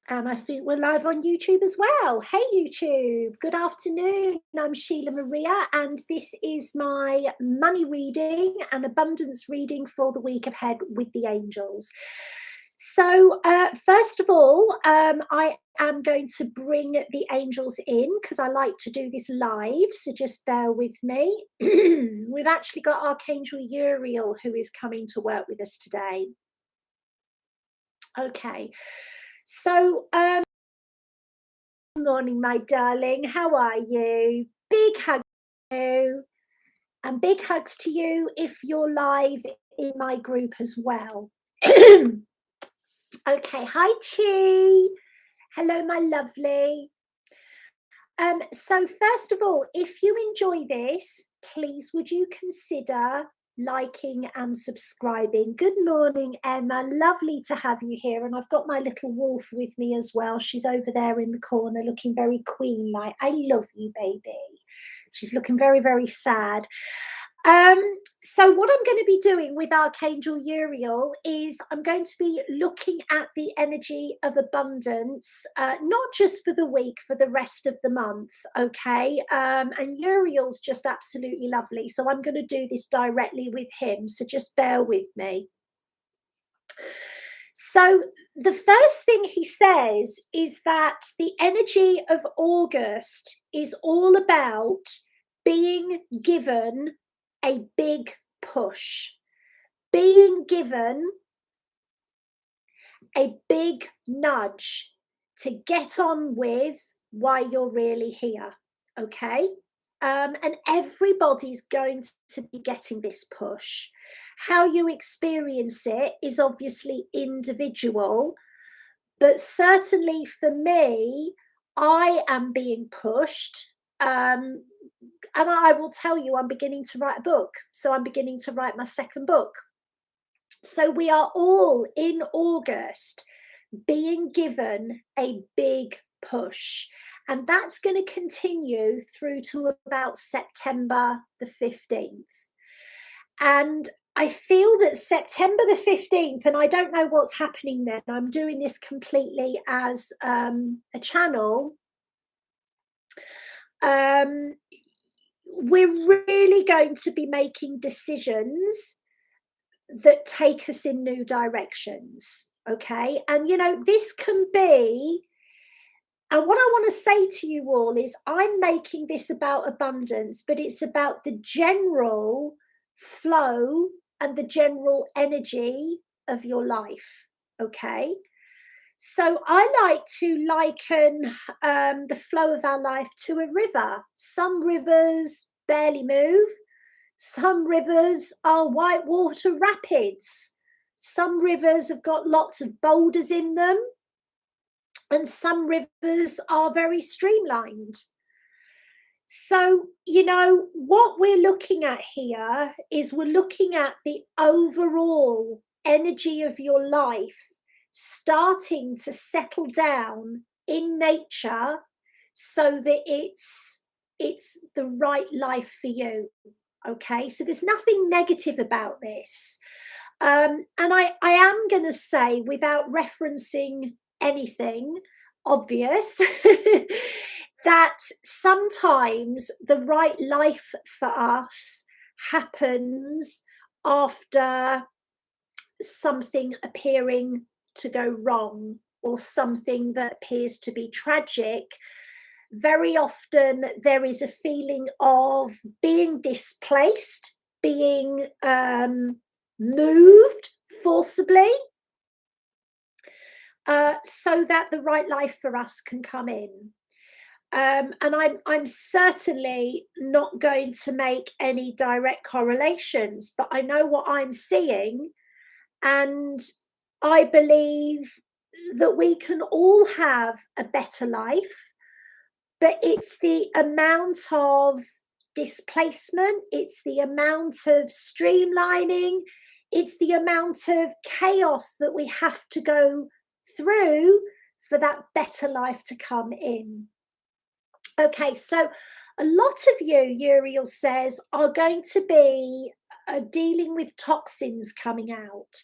And I think we're live on YouTube as well. Hey, YouTube. Good afternoon. I'm Sheila Maria, and this is my money reading and abundance reading for the week ahead with the angels. So, first of all, I am going to bring the angels in because I like to do this live. So just bear with me. We've actually got Archangel Uriel who is coming to work with us today. Okay. So, morning, my darling. How are you? Big hug to you, and big hugs to you if you're live in my group as well. Okay, hi Chi. Hello, my lovely. So first of all, if you enjoy this, please would you consider liking and subscribing. Good morning, Emma. Lovely to have you here. And I've got my little wolf with me as well. She's over there in the corner looking very queen-like. I love you, baby. She's looking very, very sad. So what I'm going to be doing with Archangel Uriel is I'm going to be looking at the energy of abundance, not just for the week, for the rest of the month, okay? And Uriel's just absolutely lovely. So I'm going to do this directly with him. So just bear with me. So the first thing he says is that the energy of August is all about being given a big push, being given a big nudge to get on with why you're really here, okay? And everybody's going to be getting this push. How you experience it is obviously individual, but certainly for me, I am being pushed. And I will tell you, I'm beginning to write a book. So I'm beginning to write my second book. So we are all in August being given a big push. And that's going to continue through to about September the 15th. And I feel that September the 15th, and I don't know what's happening then, I'm doing this completely as a channel. We're really going to be making decisions that take us in new directions, okay? And, you know, this can be, and what I want to say to you all is I'm making this about abundance, but it's about the general flow and the general energy of your life, okay? So I like to liken the flow of our life to a river. Some rivers barely move. Some rivers are whitewater rapids. Some rivers have got lots of boulders in them. And some rivers are very streamlined. So, you know, what we're looking at here is we're looking at the overall energy of your life starting to settle down in nature so that it's the right life for you. Okay, so there's nothing negative about this. And I am going to say, without referencing anything obvious, that sometimes the right life for us happens after something appearing to go wrong or something that appears to be tragic. Very often there is a feeling of being displaced, being moved forcibly, so that the right life for us can come in. And I'm certainly not going to make any direct correlations, but I know what I'm seeing, and I believe that we can all have a better life, but it's the amount of displacement, it's the amount of streamlining, it's the amount of chaos that we have to go through for that better life to come in. Okay, so a lot of you, Uriel says, are going to be dealing with toxins coming out.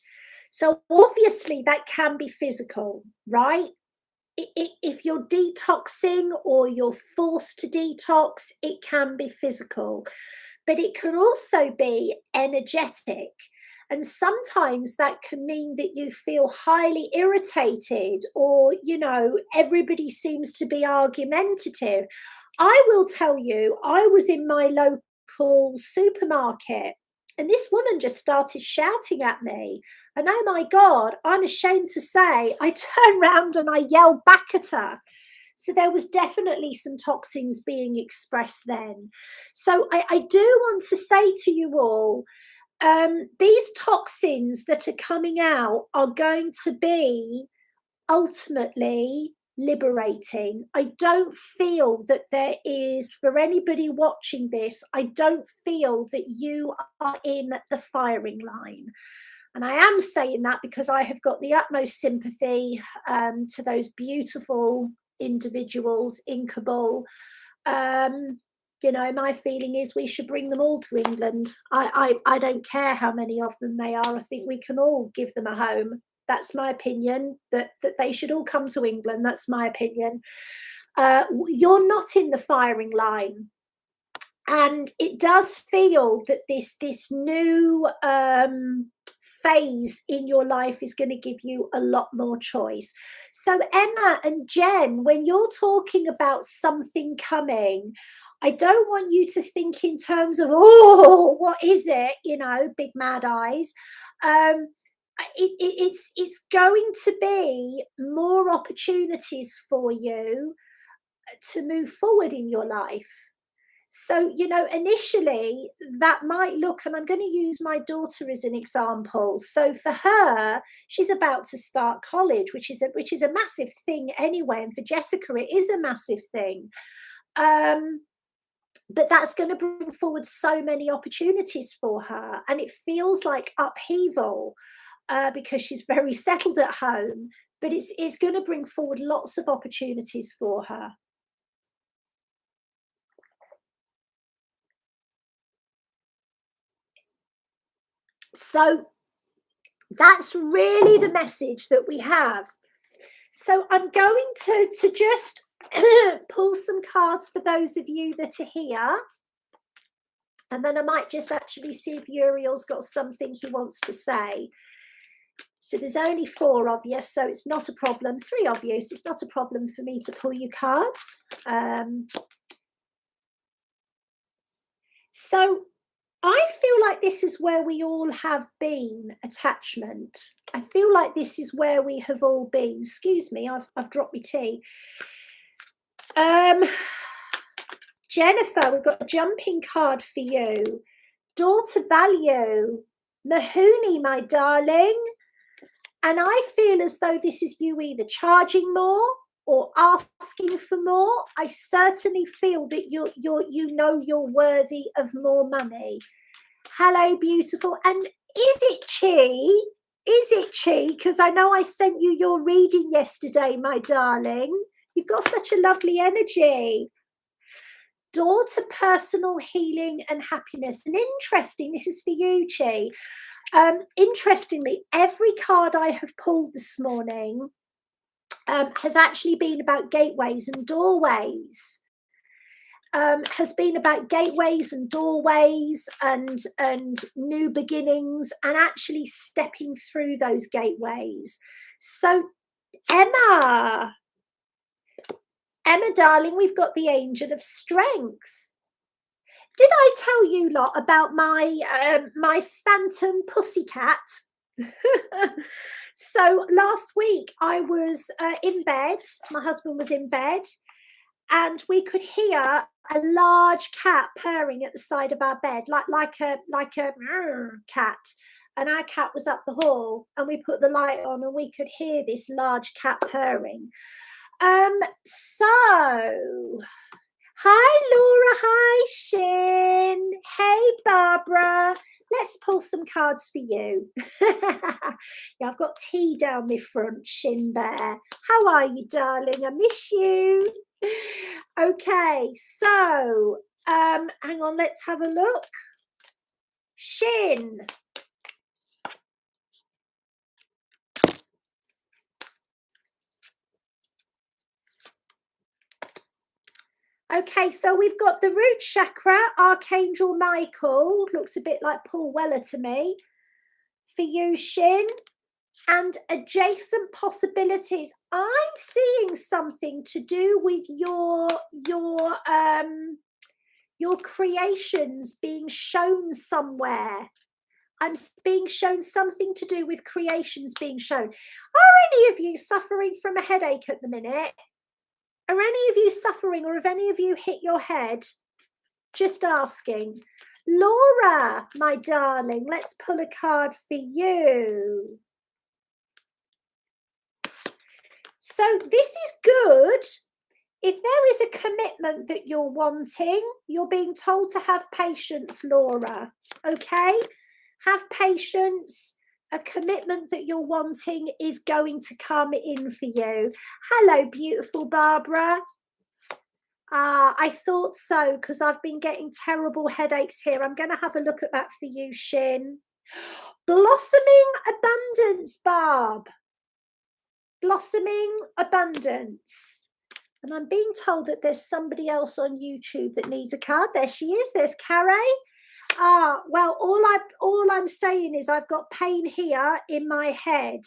So obviously that can be physical, right? if you're detoxing or you're forced to detox, it can be physical, but it can also be energetic. And sometimes that can mean that you feel highly irritated, or, you know, everybody seems to be argumentative. I will tell you, I was in my local supermarket and this woman just started shouting at me. And oh my God, I'm ashamed to say, I turned round and I yelled back at her. So there was definitely some toxins being expressed then. So I do want to say to you all, these toxins that are coming out are going to be ultimately liberating. I don't feel that there is, for anybody watching this, I don't feel that you are in the firing line. And I am saying that because I have got the utmost sympathy to those beautiful individuals in Kabul. You know, my feeling is we should bring them all to England. I don't care how many of them they are. I think we can all give them a home. That's my opinion, that they should all come to England. That's my opinion. You're not in the firing line. And it does feel that this new phase in your life is going to give you a lot more choice. So Emma and Jen, when you're talking about something coming, I don't want you to think in terms of, oh, what is it? You know, big mad eyes. It's going to be more opportunities for you to move forward in your life. So, you know, initially that might look, and I'm going to use my daughter as an example. So for her, she's about to start college, which is a massive thing anyway. And for Jessica, it is a massive thing. But that's going to bring forward so many opportunities for her. And it feels like upheaval because she's very settled at home, but it's going to bring forward lots of opportunities for her. So that's really the message that we have. So I'm going to just pull some cards for those of you that are here. And then I might just actually see if Uriel's got something he wants to say. So there's only 4 of you, so it's not a problem. 3 of you, so it's not a problem for me to pull you cards. So I feel like this is where we all have been, attachment. I feel like this is where we have all been. Excuse me, I've dropped my tea. Jennifer, we've got a jumping card for you. Daughter value. Mahuni, my darling. And I feel as though this is you either charging more or asking for more. I certainly feel that you know you're worthy of more money. Hello, beautiful. And is it Chi? Is it Chi? Because I know I sent you your reading yesterday, my darling. You've got such a lovely energy. Door to personal healing and happiness. And interesting, this is for you, Chi. Interestingly, every card I have pulled this morning has actually been about gateways and doorways. Has been about gateways and doorways and new beginnings and actually stepping through those gateways. So Emma, darling, we've got the angel of strength. Did I tell you lot about my my phantom pussycat? So last week I was in bed, my husband was in bed, and we could hear a large cat purring at the side of our bed, like a cat. And our cat was up the hall, and we put the light on, and we could hear this large cat purring. So, hi Laura, hi Shin, hey Barbara. Let's pull some cards for you. Yeah, I've got tea down my front, Shin Bear. How are you, darling? I miss you. Okay, so hang on, let's have a look. Shin. Okay, so we've got the root chakra, Archangel Michael, looks a bit like Paul Weller to me, for you, Shin, and adjacent possibilities. I'm seeing something to do with your creations being shown somewhere. I'm being shown something to do with creations being shown. Are any of you suffering from a headache at the minute? Are any of you suffering, or have any of you hit your head? Just asking. Laura, my darling, let's pull a card for you. So this is good. If there is a commitment that you're wanting, you're being told to have patience, Laura. Okay? Have patience. A commitment that you're wanting is going to come in for you. Hello, beautiful Barbara. I thought so, because I've been getting terrible headaches here. I'm going to have a look at that for you, Shin. Blossoming abundance, Barb. Blossoming abundance. And I'm being told that there's somebody else on YouTube that needs a card. There she is. There's Carrie. Well, all I'm saying is I've got pain here in my head.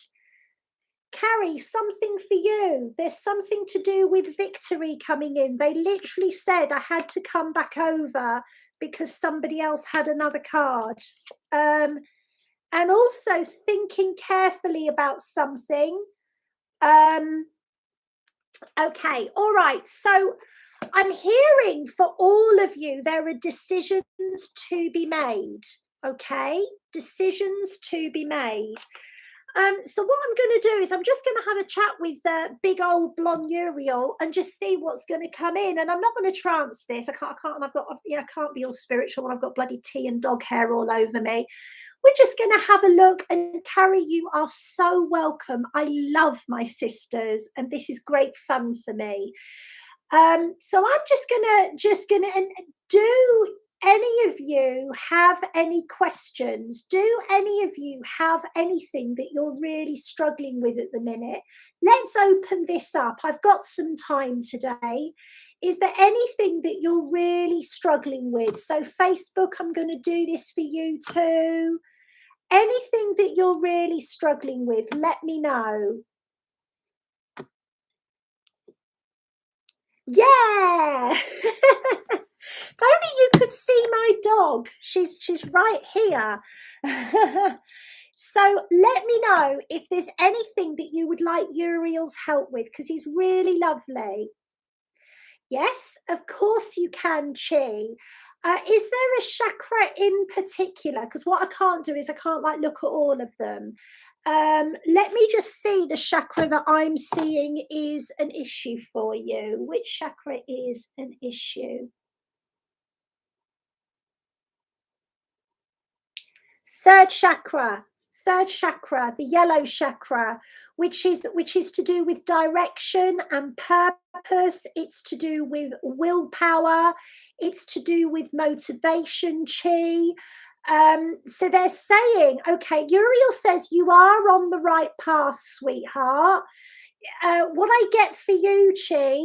Carrie, something for you. There's something to do with victory coming in. They literally said I had to come back over because somebody else had another card. And also thinking carefully about something. Okay, all right. So I'm hearing for all of you, there are decisions to be made. Okay, decisions to be made. So what I'm going to do is I'm just going to have a chat with big old blonde Uriel and just see what's going to come in. And I'm not going to trance this. I can't. I can't be all spiritual when I've got bloody tea and dog hair all over me. We're just going to have a look. And Carrie, you are so welcome. I love my sisters, and this is great fun for me. So I'm just gonna and do any of you have any questions? Do any of you have anything that you're really struggling with at the minute? Let's open this up. I've got some time today. Is there anything that you're really struggling with? So Facebook, I'm going to do this for you too. Anything that you're really struggling with, let me know. Yeah. If only you could see my dog. She's right here. So let me know if there's anything that you would like Uriel's help with, because he's really lovely. Yes, of course you can, Chi. Is there a chakra in particular? Because what I can't do is I can't look at all of them. Let me just see the chakra that I'm seeing is an issue for you. Which chakra is an issue? Third chakra, the yellow chakra, which is to do with direction and purpose. It's to do with willpower. It's to do with motivation, Chi. So they're saying, okay, Uriel says you are on the right path, sweetheart. What I get for you, Chi,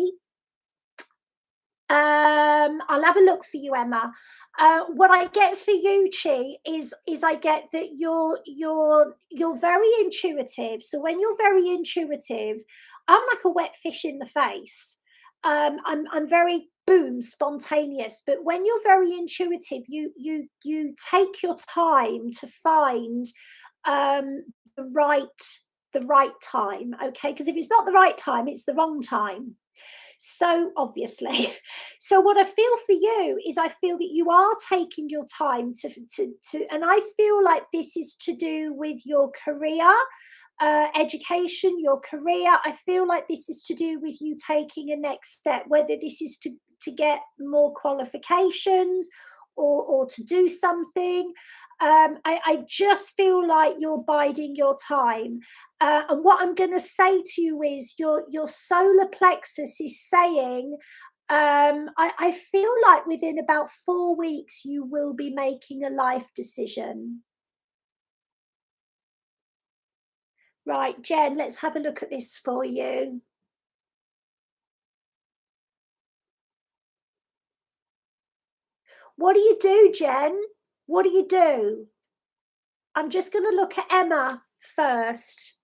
I'll have a look for you, Emma. What I get for you, Chi, is I get that you're very intuitive. So when you're very intuitive, I'm like a wet fish in the face. I'm very boom spontaneous. But when you're very intuitive, you take your time to find the right time. Okay, because if it's not the right time, it's the wrong time. So obviously, so what I feel for you is I feel that you are taking your time to and I feel like this is to do with your career, education, your career. I feel like this is to do with you taking a next step, whether this is to get more qualifications or to do something. I just feel like you're biding your time. And what I'm going to say to you is your solar plexus is saying, I feel like within about 4 weeks, you will be making a life decision. Right, Jen, let's have a look at this for you. What do you do, Jen? What do you do? I'm just going to look at Emma first.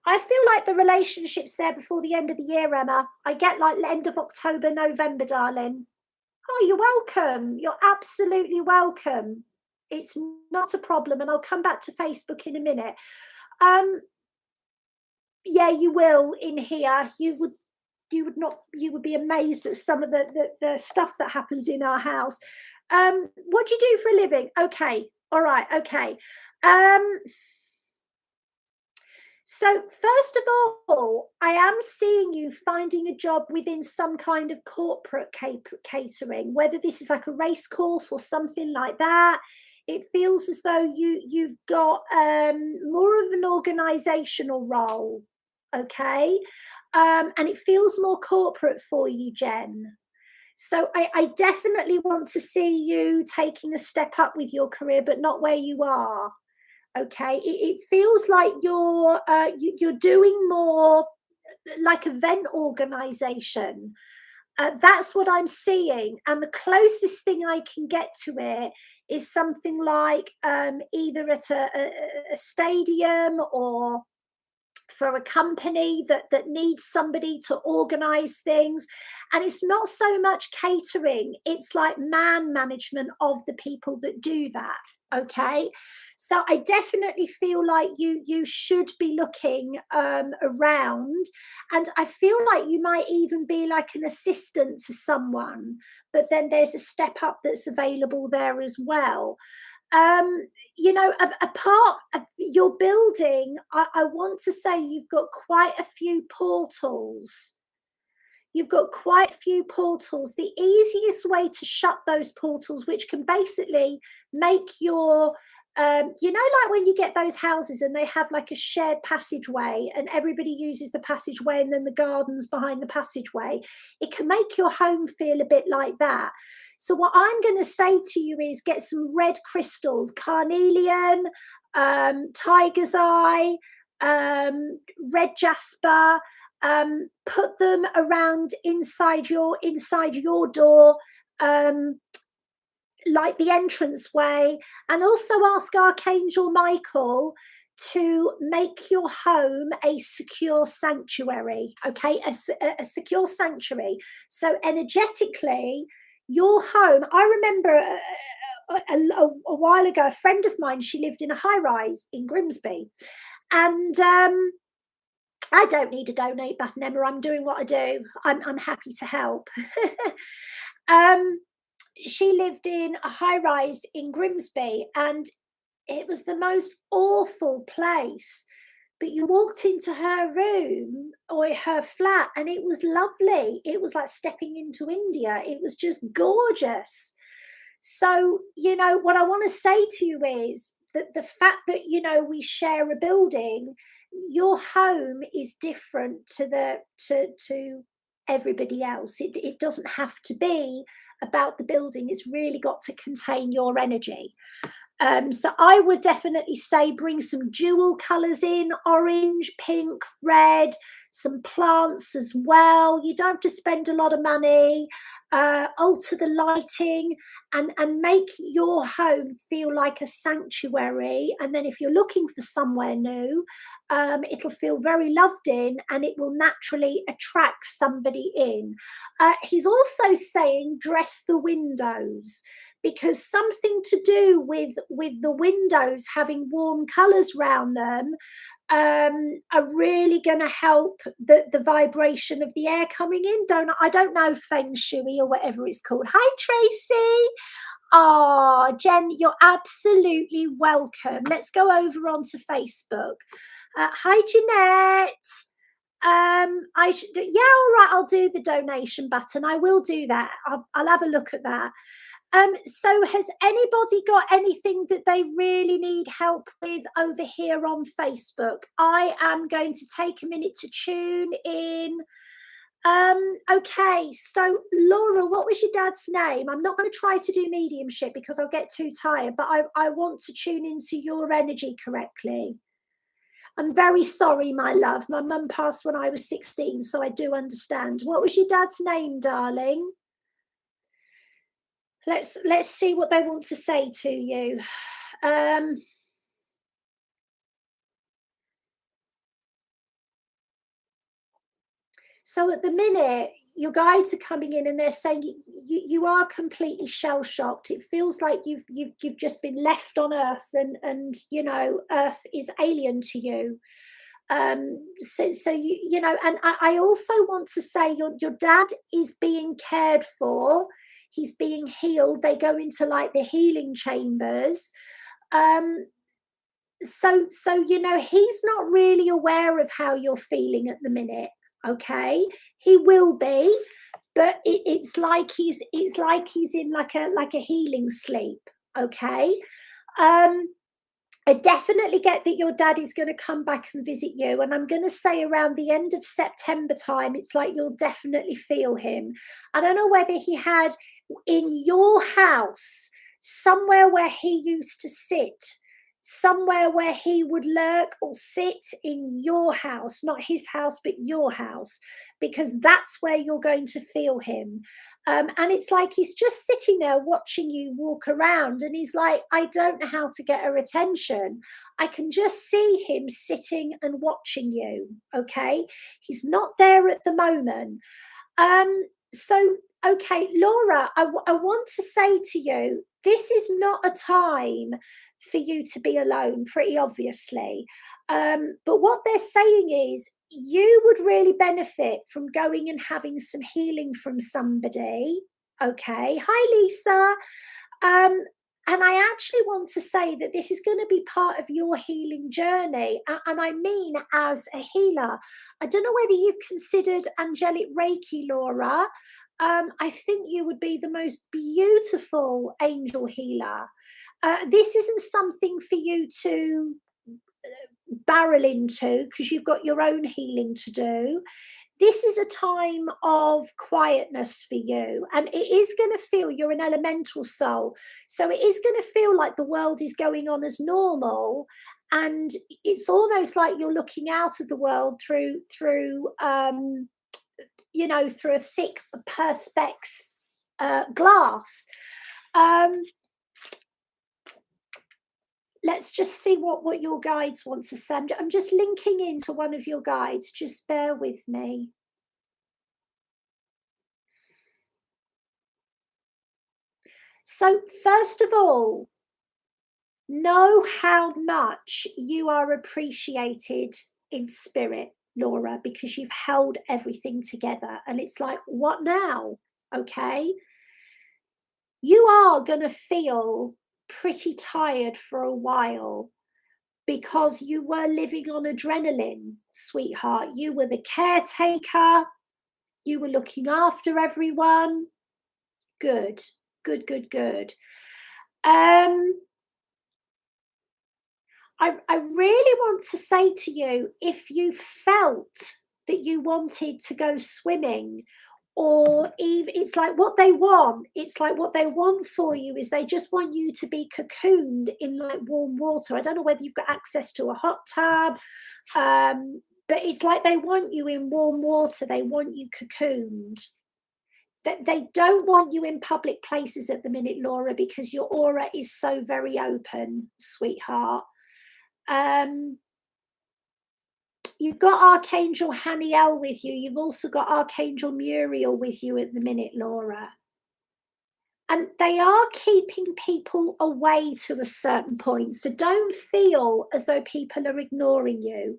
I feel like the relationship's there before the end of the year, Emma. I get like end of October, November, darling. Oh, you're welcome. You're absolutely welcome. It's not a problem, and I'll come back to Facebook in a minute. Yeah, you will in here. You would be amazed at some of the stuff that happens in our house. What do you do for a living? Okay, all right, okay. So first of all, I am seeing you finding a job within some kind of corporate catering, whether this is like a race course or something like that. It feels as though you've got more of an organizational role, okay? And it feels more corporate for you, Jen. So I definitely want to see you taking a step up with your career, but not where you are. Okay, it feels like you're doing more like event organization. That's what I'm seeing, and the closest thing I can get to it is something like either at a stadium or for a company that needs somebody to organize things. And it's not so much catering, it's like management of the people that do that. Okay, so I definitely feel like you should be looking around, and I feel like you might even be like an assistant to someone, but then there's a step up that's available there as well. You know, a part of your building, I want to say you've got quite a few portals. You've got quite a few portals. The easiest way to shut those portals, which can basically make your, you know, like when you get those houses and they have like a shared passageway and everybody uses the passageway and then the gardens behind the passageway, it can make your home feel a bit like that. So what I'm going to say to you is get some red crystals, carnelian, tiger's eye, red jasper. Put them around inside your door, like the entranceway, and also ask Archangel Michael to make your home a secure sanctuary. Okay, a secure sanctuary. So energetically, your home. I remember a while ago, a friend of mine, she lived in a high rise in Grimsby, and I don't need a donate button, Emma. I'm doing what I do. I'm happy to help. She lived in a high rise in Grimsby, and it was the most awful place. But you walked into her room or her flat, and it was lovely. It was like stepping into India. It was just gorgeous. So, you know, what I want to say to you is that the fact that, you know, we share a building, your home is different to everybody else. It doesn't have to be about the building. It's really got to contain your energy. So I would definitely say bring some jewel colours in, orange, pink, red, some plants as well. You don't have to spend a lot of money. Alter the lighting and make your home feel like a sanctuary. And then if you're looking for somewhere new, it'll feel very loved in, and it will naturally attract somebody in. He's also saying dress the windows, because something to do with the windows having warm colours around them are really going to help the vibration of the air coming in. I don't know, feng shui or whatever it's called. Hi, Tracy. Oh, Jen, you're absolutely welcome. Let's go over onto Facebook. Hi, Jeanette. Yeah, all right, I'll do the donation button. I will do that. I'll have a look at that. So has anybody got anything that they really need help with over here on Facebook? I am going to take a minute to tune in. Okay, so Laura, what was your dad's name? I'm not going to try to do mediumship because I'll get too tired, but I want to tune into your energy correctly. I'm very sorry, my love. My mum passed when I was 16, so I do understand. What was your dad's name, darling? Let's see what they want to say to you. So at the minute, your guides are coming in and they're saying you are completely shell shocked. It feels like you've just been left on Earth, and you know, Earth is alien to you. So you know, and I also want to say your dad is being cared for. He's being healed. They go into like the healing chambers. Um, so you know, he's not really aware of how you're feeling at the minute. Okay, he will be, but it's like he's in like a healing sleep. Okay. um I definitely get that your dad is going to come back and visit you. And I'm going to say around the end of September time, it's like you'll definitely feel him. I don't know whether he had in your house somewhere where he used to sit, somewhere where he would lurk or sit in your house, not his house, but your house, because that's where you're going to feel him. And it's like he's just sitting there watching you walk around, and he's like, I don't know how to get her attention. I can just see him sitting and watching you. Okay. He's not there at the moment. So, okay, Laura, I want to say to you, this is not a time for you to be alone, pretty obviously. But what they're saying is you would really benefit from going and having some healing from somebody. Okay. Hi, Lisa. Um, and I actually want to say that this is going to be part of your healing journey. And I mean, as a healer, I don't know whether you've considered angelic Reiki, Laura. I think you would be the most beautiful angel healer. This isn't something for you to barrel into because you've got your own healing to do. This is a time of quietness for you, and it is going to feel, you're an elemental soul, so it is going to feel like the world is going on as normal, and it's almost like you're looking out of the world through you know, through a thick perspex glass. Let's just see what your guides want to say. I'm just linking into one of your guides. Just bear with me. So, first of all, know how much you are appreciated in spirit, Laura, because you've held everything together. And it's like, what now? Okay. You are going to feel pretty tired for a while because you were living on adrenaline, sweetheart. You were the caretaker. You were looking after everyone. Good, good, good, good. I really want to say to you, if you felt that you wanted to go swimming, or even it's like what they want, it's like what they want for you is they just want you to be cocooned in like warm water. I don't know whether you've got access to a hot tub, but it's like they want you in warm water. They want you cocooned. That they don't want you in public places at the minute, Laura, because your aura is so very open, sweetheart. You've got Archangel Haniel with you. You've also got Archangel Muriel with you at the minute, Laura. And they are keeping people away to a certain point. So don't feel as though people are ignoring you.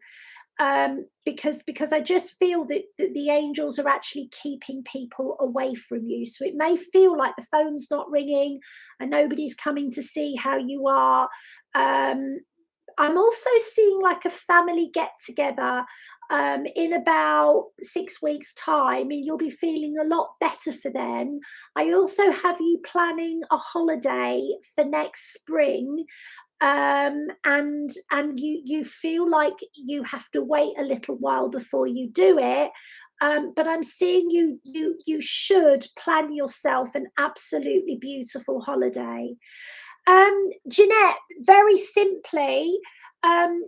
Because I just feel that the angels are actually keeping people away from you. So it may feel like the phone's not ringing and nobody's coming to see how you are. I'm also seeing like a family get together in about 6 weeks' time, and you'll be feeling a lot better for then. I also have you planning a holiday for next spring, and you feel like you have to wait a little while before you do it. But I'm seeing you should plan yourself an absolutely beautiful holiday. Jeanette, very simply,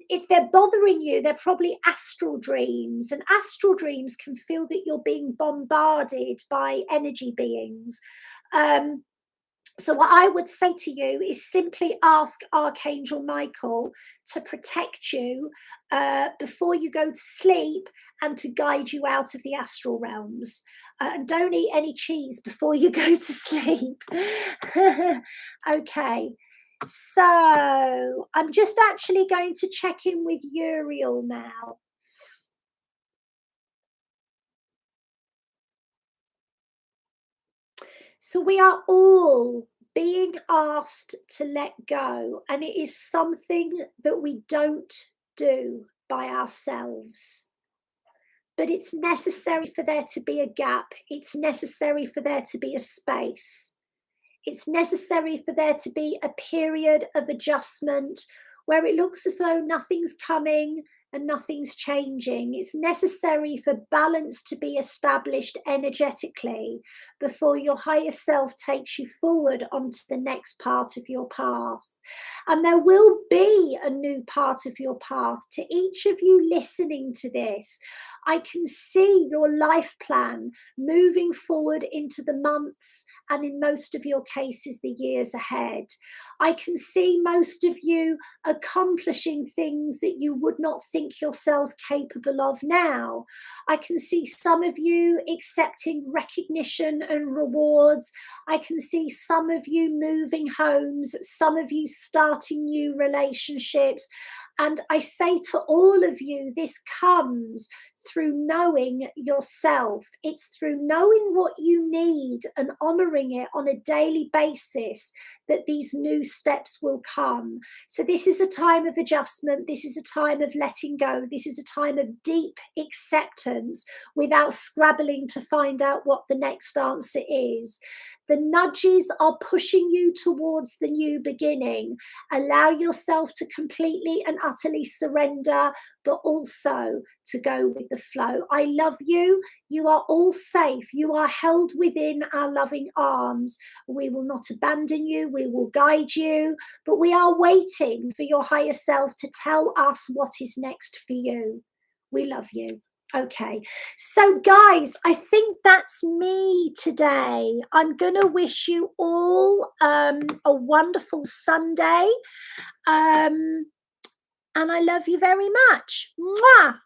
if they're bothering you, they're probably astral dreams, and astral dreams can feel that you're being bombarded by energy beings. So what I would say to you is simply ask Archangel Michael to protect you before you go to sleep and to guide you out of the astral realms. And don't eat any cheese before you go to sleep. Okay. So I'm just actually going to check in with Uriel now. So we are all being asked to let go, and it is something that we don't do by ourselves. But it's necessary for there to be a gap. It's necessary for there to be a space. It's necessary for there to be a period of adjustment where it looks as though nothing's coming and nothing's changing. It's necessary for balance to be established energetically before your higher self takes you forward onto the next part of your path. And there will be a new part of your path. To each of you listening to this, I can see your life plan moving forward into the months and, in most of your cases, the years ahead. I can see most of you accomplishing things that you would not think yourselves capable of now. I can see some of you accepting recognition and rewards. I can see some of you moving homes, some of you starting new relationships. And I say to all of you, this comes through knowing yourself. It's through knowing what you need and honoring it on a daily basis that these new steps will come. So this is a time of adjustment. This is a time of letting go. This is a time of deep acceptance without scrabbling to find out what the next answer is. The nudges are pushing you towards the new beginning. Allow yourself to completely and utterly surrender, but also to go with the flow. I love you. You are all safe. You are held within our loving arms. We will not abandon you. We will guide you, but we are waiting for your higher self to tell us what is next for you. We love you. Okay, so guys, I think that's me today. I'm going to wish you all a wonderful Sunday. And I love you very much. Mwah!